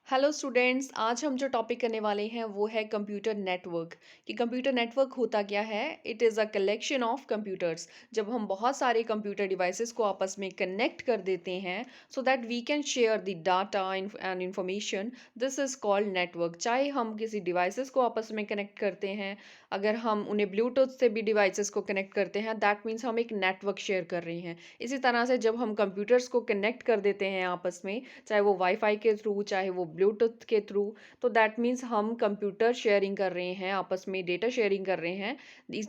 Hello students, आज हम जो टॉपिक करने वाले हैं वो है कंप्यूटर नेटवर्क। कि कंप्यूटर नेटवर्क होता क्या है। It is a collection of computers. जब हम बहुत सारे कंप्यूटर डिवाइसेस को आपस में कनेक्ट कर देते हैं so that we can share the data and information, this is called network. चाहे हम किसी डिवाइसेस को आपस में कनेक्ट करते हैं, अगर हम उन्हें ब्लूटूथ से भी डिवाइसेस को कनेक्ट करते हैं, दैट मीन्स हम एक नेटवर्क शेयर कर रहे हैं। इसी तरह से जब हम कंप्यूटर्स को कनेक्ट कर देते हैं आपस में, चाहे वो वाईफाई के थ्रू, चाहे वो ब्लूटूथ के थ्रू, तो दैट मीन्स हम कंप्यूटर शेयरिंग कर रहे हैं, आपस में डेटा शेयरिंग कर रहे हैं।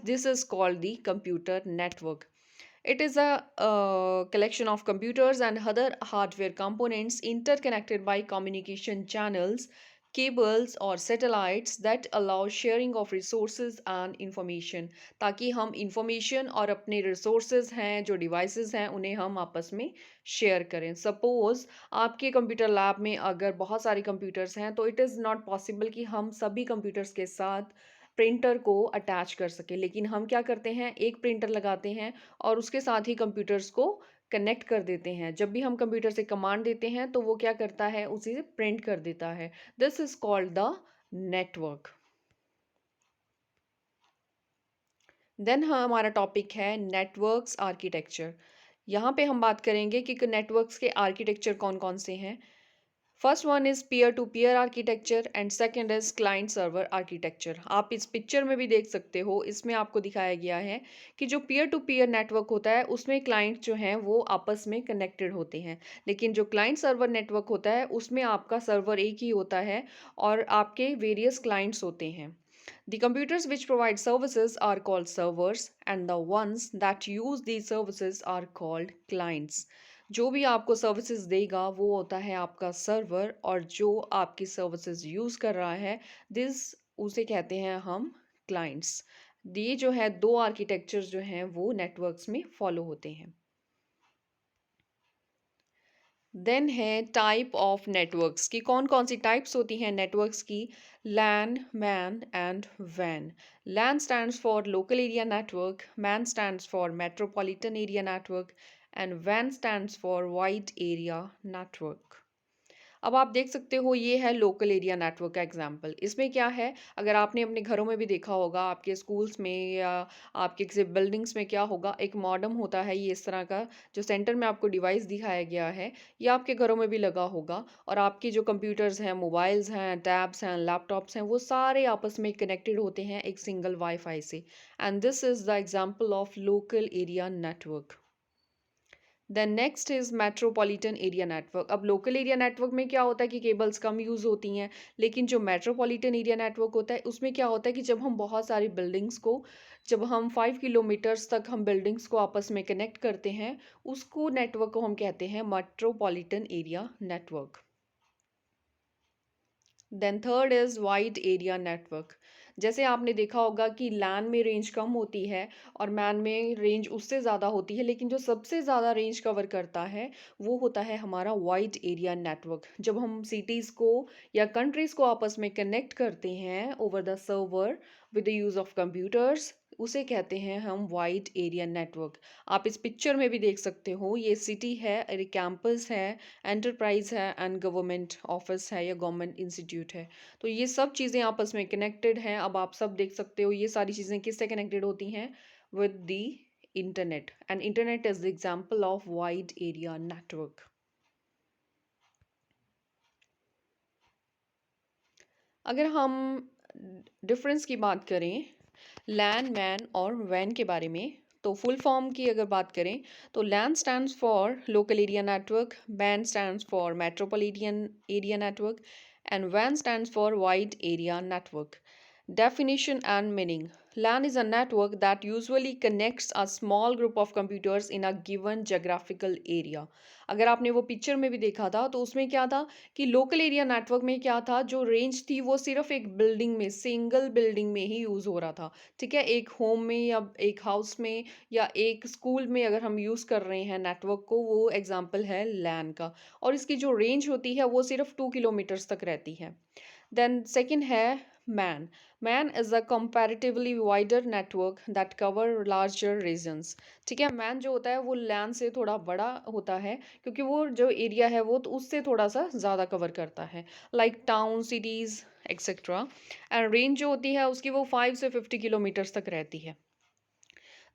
This is called the computer network. It is a collection of computers and other hardware components interconnected by communication channels, cables or satellites that allow sharing of resources and information, ताकि हम information और अपने resources हैं जो devices हैं उन्हें हम आपस में share करें। Suppose आपके कंप्यूटर लैब में अगर बहुत सारे कंप्यूटर्स हैं तो it is not possible कि हम सभी कंप्यूटर्स के साथ प्रिंटर को अटैच कर सकें, लेकिन हम क्या करते हैं, एक प्रिंटर लगाते हैं और उसके साथ ही कंप्यूटर्स को कनेक्ट कर देते हैं। जब भी हम कंप्यूटर से कमांड देते हैं तो वो क्या करता है, उसे प्रिंट कर देता है। This is called the network. Then हमारा टॉपिक है नेटवर्क्स आर्किटेक्चर। यहाँ पे हम बात करेंगे कि नेटवर्क्स के आर्किटेक्चर कौन कौन से हैं। First one is peer to peer architecture and second is client server architecture. आप इस पिक्चर में भी देख सकते हो, इसमें आपको दिखाया गया है कि जो पीयर टू पीयर नेटवर्क होता है उसमें क्लाइंट जो हैं वो आपस में कनेक्टेड होते हैं, लेकिन जो क्लाइंट सर्वर नेटवर्क होता है उसमें आपका सर्वर एक ही होता है और आपके वेरियस क्लाइंट्स होते हैं। The computers which provide services are called servers and the ones that use these services are called clients. जो भी आपको सर्विसेज देगा वो होता है आपका सर्वर, और जो आपकी सर्विसेज यूज़ कर रहा है दिस उसे कहते हैं हम क्लाइंट्स। ये जो है दो आर्किटेक्चर जो हैं वो नेटवर्क्स में फॉलो होते हैं। देन है टाइप ऑफ नेटवर्क्स की कौन कौन सी टाइप्स होती हैं नेटवर्क्स की। लैन, man and when. LAN stands for local area network, MAN stands for metropolitan area network and वैन stands for wide area network. अब आप देख सकते हो ये है लोकल एरिया नेटवर्क का एग्जांपल। इसमें क्या है, अगर आपने अपने घरों में भी देखा होगा, आपके स्कूल्स में या आपके किसी बिल्डिंग्स में क्या होगा, एक मॉडेम होता है ये इस तरह का, जो सेंटर में आपको डिवाइस दिखाया गया है। ये आपके घरों में भी लगा होगा और आपके जो कंप्यूटर्स हैं, मोबाइल्स हैं, टैब्स हैं, लैपटॉप्स हैं, वो सारे आपस में कनेक्टेड होते हैं एक सिंगल वाईफाई से। And this is the example of local area network. Then next is metropolitan area network. अब लोकल एरिया नेटवर्क में क्या होता है कि केबल्स कम यूज़ होती हैं, लेकिन जो मेट्रोपॉलिटन एरिया नेटवर्क होता है उसमें क्या होता है कि जब हम बहुत सारी बिल्डिंग्स को, जब हम 5 किलोमीटर्स तक हम बिल्डिंग्स को आपस में कनेक्ट करते हैं, उसको नेटवर्क को हम कहते हैं metropolitan area network. Then third is wide area network. जैसे आपने देखा होगा कि लैन में रेंज कम होती है और मैन में रेंज उससे ज़्यादा होती है, लेकिन जो सबसे ज़्यादा रेंज कवर करता है वो होता है हमारा वाइड एरिया नेटवर्क। जब हम सिटीज़ को या कंट्रीज़ को आपस में कनेक्ट करते हैं over the server with the use of computers, उसे कहते हैं हम वाइड एरिया नेटवर्क। आप इस पिक्चर में भी देख सकते हो, ये सिटी है, एक कैंपस है, एंटरप्राइज है एंड गवर्नमेंट ऑफिस है या गवर्नमेंट इंस्टीट्यूट है। तो ये सब चीज़ें आपस में कनेक्टेड हैं। अब आप सब देख सकते हो ये सारी चीज़ें किससे कनेक्टेड होती हैं, with the internet. And internet is the example of wide area network. अगर हम डिफरेंस की बात करें लैन, मैन और वैन के बारे में, तो फुल फॉर्म की अगर बात करें तो LAN stands for local area network, MAN stands for metropolitan area network and वैन stands for wide area network. Definition and meaning. LAN is a network that usually connects a small group of computers in a given geographical area. अगर आपने वो picture में भी देखा था तो उसमें क्या था कि लोकल एरिया नेटवर्क में क्या था, जो रेंज थी वो सिर्फ एक बिल्डिंग में, सिंगल बिल्डिंग में ही यूज़ हो रहा था। ठीक है, एक होम में या एक हाउस में या एक स्कूल में अगर हम यूज़ कर रहे हैं नेटवर्क को, वो एग्जाम्पल है लैन का। और इसकी जो रेंज होती है वो सिर्फ 2 किलोमीटर्स तक रहती है। देन सेकंड है Man. Man is a comparatively wider network that cover larger regions. ठीक है, man जो होता है वो land से थोड़ा बड़ा होता है क्योंकि वो जो एरिया है वो तो उससे थोड़ा सा ज़्यादा कवर करता है, like town, cities etcetera. And range जो होती है उसकी वो 5 से 50 किलोमीटर्स तक रहती है।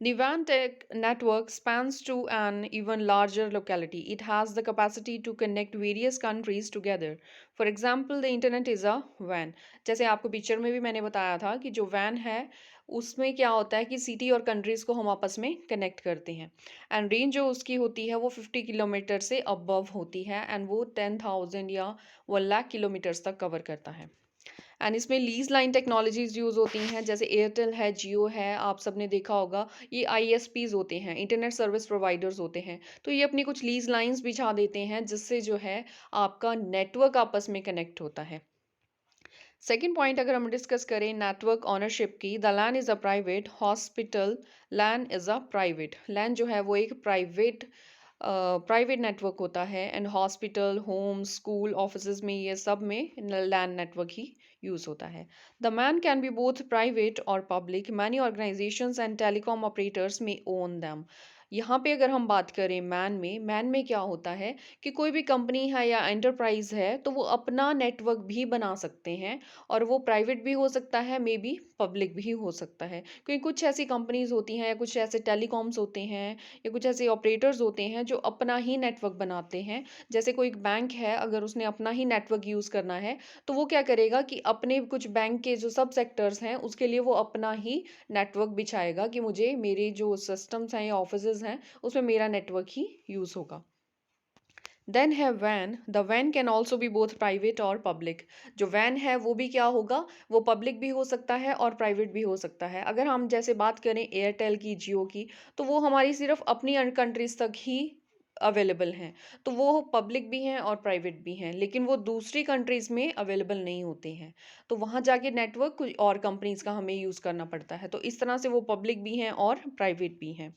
The WAN tech network spans to an even larger locality. It has the capacity to connect various countries together. For example, the internet is a WAN. जैसे आपको पिक्चर में भी मैंने बताया था कि जो WAN है उसमें क्या होता है कि सिटी और कंट्रीज को हम आपस में कनेक्ट करते हैं। एंड रेंज जो उसकी होती है वो 50 किलोमीटर से अबव होती है एंड वो 10,000 या 1 लाख किलोमीटर्स तक कवर करता है। एंड इसमें लीज लाइन टेक्नोलॉजीज यूज़ होती हैं, जैसे एयरटेल है, जियो है, आप सबने देखा होगा। ये आईएसपीज होते हैं, इंटरनेट सर्विस प्रोवाइडर्स होते हैं। तो ये अपनी कुछ लीज लाइंस बिछा देते हैं जिससे जो है आपका नेटवर्क आपस में कनेक्ट होता है। सेकेंड पॉइंट अगर हम डिस्कस करें नेटवर्क ओनरशिप की, the LAN is a private hospital. LAN is a private, LAN जो है वो एक प्राइवेट नेटवर्क होता है। And hospital, home, school, offices में ये सब में लैन नेटवर्क ही यूज़ होता है। The MAN can be both private और public. Many organisations and telecom operators में ओन दैम। यहाँ पे अगर हम बात करें मैन में क्या होता है कि कोई भी कंपनी है या एंटरप्राइज है तो वो अपना नेटवर्क भी बना सकते हैं, और वो प्राइवेट भी हो सकता है, मे बी पब्लिक भी हो सकता है। क्योंकि कुछ ऐसी कंपनीज होती हैं या कुछ ऐसे टेलीकॉम्स होते हैं या कुछ ऐसे ऑपरेटर्स होते हैं जो अपना ही नेटवर्क बनाते हैं। जैसे कोई एक बैंक है, अगर उसने अपना ही नेटवर्क यूज़ करना है तो वो क्या करेगा कि अपने कुछ बैंक के जो सब सेक्टर्स हैं उसके लिए वो अपना ही नेटवर्क बिछाएगा कि मुझे मेरे जो सिस्टम्स हैं या ऑफिसेज हैं उसमें मेरा नेटवर्क ही यूज़ होगा। देन है वैन। द वैन can also be both private और पब्लिक। जो वैन है वो भी क्या होगा, वो पब्लिक भी हो सकता है और प्राइवेट भी हो सकता है। अगर हम जैसे बात करें एयरटेल की, जियो की, तो वो हमारी सिर्फ अपनी कंट्रीज तक ही अवेलेबल हैं। तो वो पब्लिक भी हैं और प्राइवेट भी हैं, लेकिन वो दूसरी कंट्रीज में अवेलेबल नहीं होते हैं। तो वहाँ जाके नेटवर्क कुछ और कंपनीज का हमें यूज़ करना पड़ता है। तो इस तरह से वो पब्लिक भी हैं और प्राइवेट भी हैं।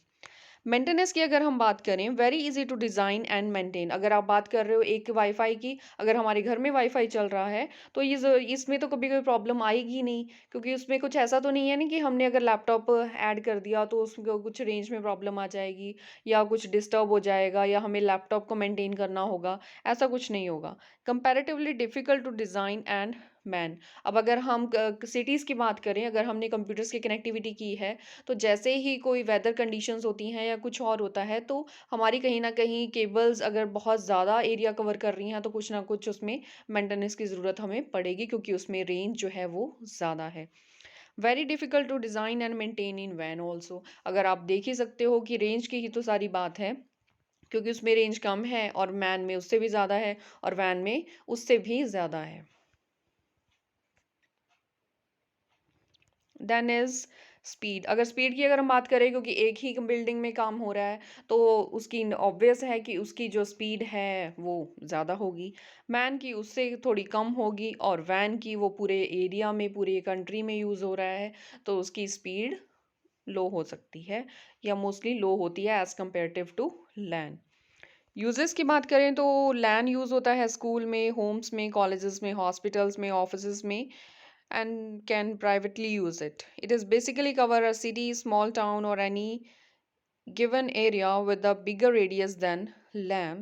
मेंटेनेंस की अगर हम बात करें, very easy to design and maintain. अगर आप बात कर रहे हो एक वाईफाई की, अगर हमारे घर में वाईफाई चल रहा है तो इसमें तो कभी कोई प्रॉब्लम आएगी ही नहीं, क्योंकि उसमें कुछ ऐसा तो नहीं है ना कि हमने अगर लैपटॉप ऐड कर दिया तो उसको कुछ रेंज में प्रॉब्लम आ जाएगी या कुछ डिस्टर्ब हो जाएगा या हमें लैपटॉप को मेंटेन करना होगा। ऐसा कुछ नहीं होगा। Comparatively difficult to design and man. अब अगर हम सिटीज़ की बात करें, अगर हमने कंप्यूटर्स की कनेक्टिविटी की है तो जैसे ही कोई वेदर कंडीशंस होती हैं या कुछ और होता है तो हमारी कहीं न कहीं केबल्स अगर बहुत ज़्यादा एरिया कवर कर रही हैं तो कुछ ना कुछ उसमें मेंटेनेंस की ज़रूरत हमें पड़ेगी, क्योंकि उसमें रेंज जो है वो ज़्यादा है। Very difficult to design and maintain in वैन ऑल्सो। अगर आप देख ही सकते हो कि रेंज की ही तो सारी बात है, क्योंकि उसमें रेंज कम है और मैन में उससे भी ज़्यादा है और वैन में उससे भी ज़्यादा है। Then is speed. अगर स्पीड की अगर हम बात करें, क्योंकि एक ही बिल्डिंग में काम हो रहा है तो उसकी ऑब्वियस है कि उसकी जो स्पीड है वो ज़्यादा होगी। मैन की उससे थोड़ी कम होगी और वैन की वो पूरे एरिया में, पूरे कंट्री में यूज़ हो रहा है तो उसकी स्पीड लो हो सकती है या मोस्टली लो होती है as comparative to LAN. Usages की बात करें तो लैन यूज़ होता है स्कूल में, होम्स में, कॉलेजेस में, हॉस्पिटल्स में, ऑफिसेज में, and can privately use it. It is basically cover a city, small town, or any given area with a bigger radius than LAN.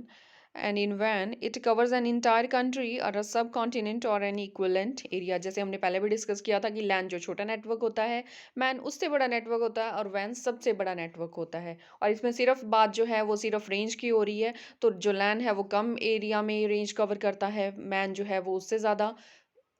And in WAN, it covers an entire country or a subcontinent or an equivalent area. जैसे हमने पहले भी discuss किया था कि LAN जो छोटा network होता है, मैन उससे बड़ा नेटवर्क होता है और WAN सबसे बड़ा नेटवर्क होता है। और इसमें सिर्फ बात जो है वो सिर्फ रेंज की हो रही है। तो जो LAN है वो कम एरिया में रेंज कवर करता है, मैन जो है वो उससे ज़्यादा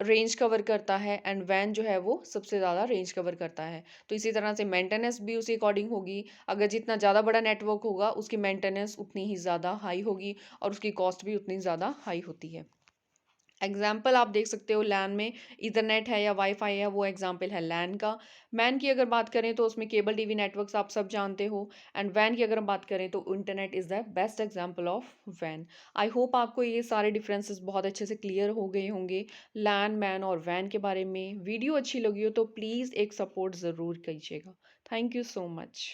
रेंज कवर करता है एंड वैन जो है वो सबसे ज़्यादा रेंज कवर करता है। तो इसी तरह से मेंटेनेंस भी उसी अकॉर्डिंग होगी। अगर जितना ज़्यादा बड़ा नेटवर्क होगा उसकी मेंटेनेंस उतनी ही ज़्यादा हाई होगी और उसकी कॉस्ट भी उतनी ज़्यादा हाई होती है। एग्जाम्पल आप देख सकते हो, लैन में इथरनेट है या वाईफाई है, वो एग्जाम्पल है लैन का। मैन की अगर बात करें तो उसमें केबल टीवी नेटवर्क्स आप सब जानते हो। एंड वैन की अगर हम बात करें तो internet is the best example of वैन। आई होप आपको ये सारे डिफरेंसेस बहुत अच्छे से क्लियर हो गए होंगे लैन, मैन और वैन के बारे में। वीडियो अच्छी लगी हो तो प्लीज़ एक सपोर्ट ज़रूर कीजिएगा। Thank you so much.